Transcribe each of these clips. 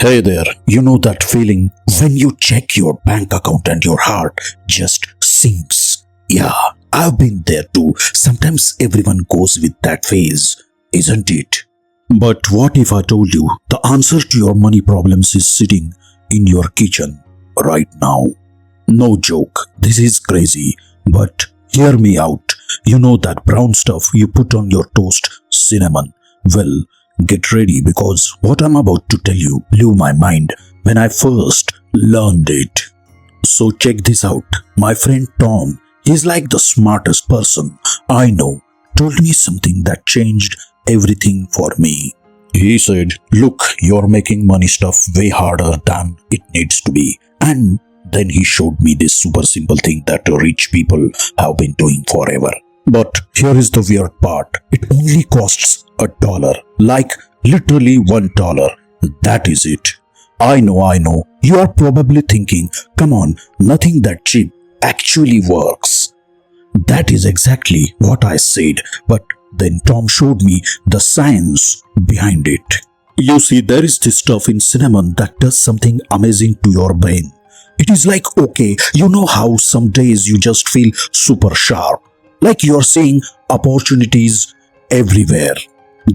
Hey there, you know that feeling when you check your bank account and your heart just sinks? Yeah, I've been there too. Sometimes everyone goes with that phase, isn't it? But what if I told you the answer to your money problems is sitting in your kitchen right now? No joke, this is crazy, but hear me out. You know that brown stuff you put on your toast, cinnamon? Well, get ready because what I'm about to tell you blew my mind when I first learned it. So check this out. My friend Tom, he's like the smartest person I know, told me something that changed everything for me. He said, look, you're making money stuff way harder than it needs to be. And then he showed me this super simple thing that rich people have been doing forever. But here is the weird part. It only costs $1. Like literally $1. That is it. I know. You are probably thinking, come on, nothing that cheap actually works. That is exactly what I said. But then Tom showed me the science behind it. You see, there is this stuff in cinnamon that does something amazing to your brain. It is like, okay, you know how some days you just feel super sharp, like you're seeing opportunities everywhere.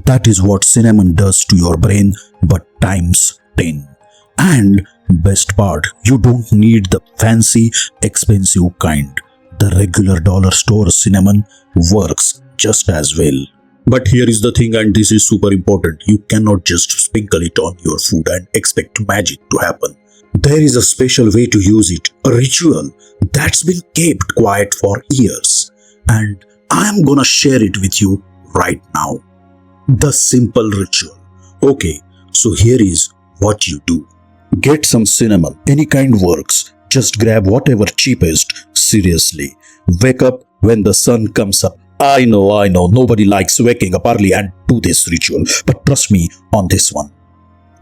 That is what cinnamon does to your brain, but times 10. And best part, you don't need the fancy, expensive kind. The regular dollar store cinnamon works just as well. But here is the thing, and this is super important. You cannot just sprinkle it on your food and expect magic to happen. There is a special way to use it, a ritual that's been kept quiet for years. And I'm gonna share it with you right now. The simple ritual. Okay, so here is what you do. Get some cinnamon, any kind works. Just grab whatever cheapest. Seriously, wake up when the sun comes up. I know, nobody likes waking up early and do this ritual, but trust me on this one.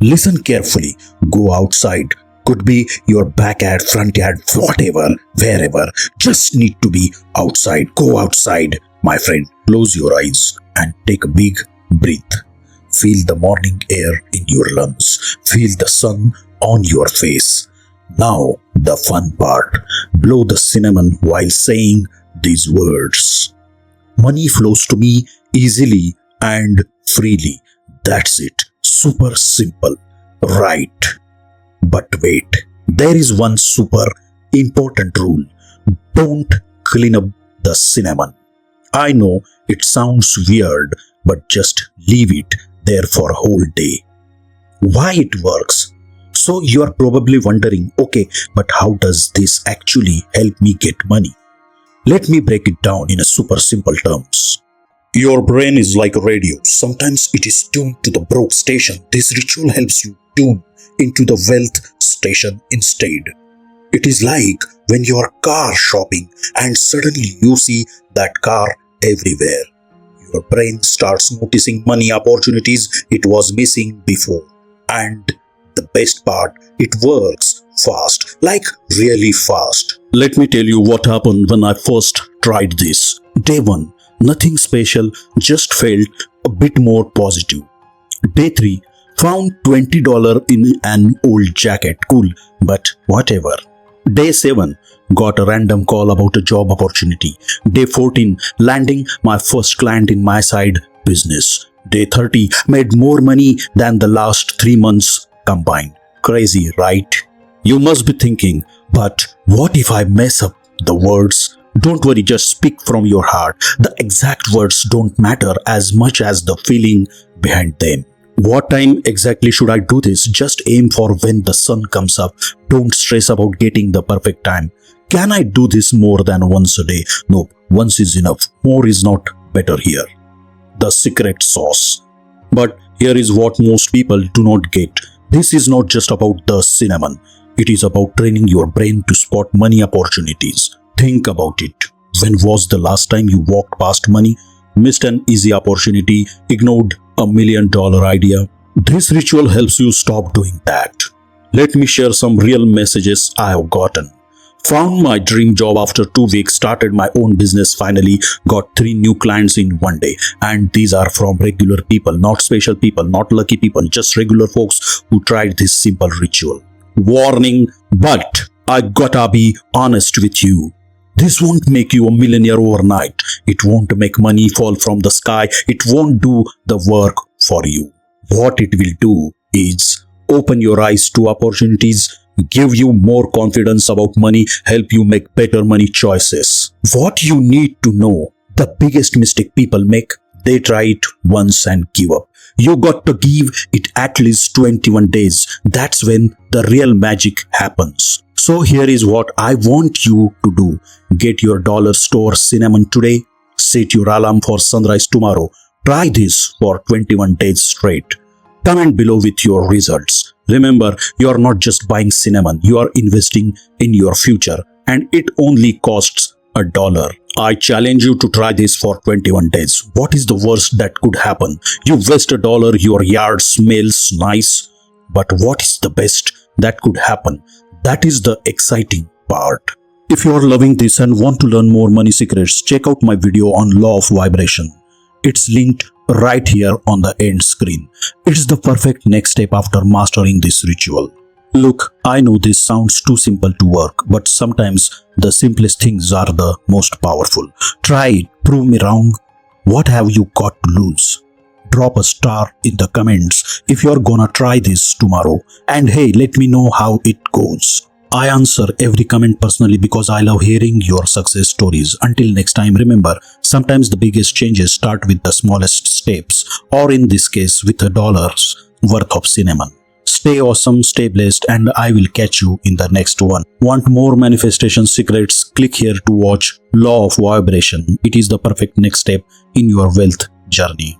Listen carefully, go outside. Could be your backyard, front yard, whatever, wherever. Just need to be outside. Go outside, my friend. Close your eyes and take a big breath. Feel the morning air in your lungs. Feel the sun on your face. Now, the fun part. Blow the cinnamon while saying these words. Money flows to me easily and freely. That's it. Super simple. Right. But wait, there is one super important rule. Don't clean up the cinnamon. I know it sounds weird, but just leave it there for a whole day. Why it works? So you are probably wondering, okay, but how does this actually help me get money? Let me break it down in a super simple terms. Your brain is like a radio. Sometimes it is tuned to the broke station. This ritual helps you tune into the wealth station instead. It is like when you are car shopping and suddenly you see that car everywhere. Your brain starts noticing money opportunities it was missing before. And the best part, it works fast, like really fast. Let me tell you what happened when I first tried this. Day 1, nothing special, just felt a bit more positive. Day 3, found $20 in an old jacket. Cool, but whatever. Day 7, got a random call about a job opportunity. Day 14, landing my first client in my side business. Day 30, made more money than the last 3 months combined. Crazy, right? You must be thinking, but what if I mess up the words? Don't worry, just speak from your heart. The exact words don't matter as much as the feeling behind them. What time exactly should I do this? Just aim for when the sun comes up. Don't stress about getting the perfect time. Can I do this more than once a day? No, once is enough. More is not better here. The secret sauce. But here is what most people do not get. This is not just about the cinnamon. It is about training your brain to spot money opportunities. Think about it. When was the last time you walked past money, missed an easy opportunity, ignored a $1 million idea? This ritual helps you stop doing that. Let me share some real messages I have gotten. Found my dream job after 2 weeks, started my own business finally, got 3 new clients in one day. And these are from regular people, not special people, not lucky people, just regular folks who tried this simple ritual. Warning, but I gotta be honest with you. This won't make you a millionaire overnight. It won't make money fall from the sky. It won't do the work for you. What it will do is open your eyes to opportunities, give you more confidence about money, help you make better money choices. What you need to know, the biggest mistake people make, they try it once and give up. You got to give it at least 21 days. That's when the real magic happens. So here is what I want you to do. Get your dollar store cinnamon today. Set your alarm for sunrise tomorrow. Try this for 21 days straight. Comment below with your results. Remember, you are not just buying cinnamon, you are investing in your future, and it only costs $1. I challenge you to try this for 21 days. What is the worst that could happen? You waste $1, your yard smells nice. But what is the best that could happen? That is the exciting part. If you are loving this and want to learn more money secrets, check out my video on law of vibration. It's linked right here on the end screen. It's the perfect next step after mastering this ritual. Look, I know this sounds too simple to work, but sometimes the simplest things are the most powerful. Try it, prove me wrong. What have you got to lose? Drop a star in the comments if you're gonna try this tomorrow. And hey, let me know how it goes. I answer every comment personally because I love hearing your success stories. Until next time, remember, sometimes the biggest changes start with the smallest steps, or in this case, with $1 worth of cinnamon. Stay awesome, stay blessed, and I will catch you in the next one. Want more manifestation secrets? Click here to watch Law of Vibration. It is the perfect next step in your wealth journey.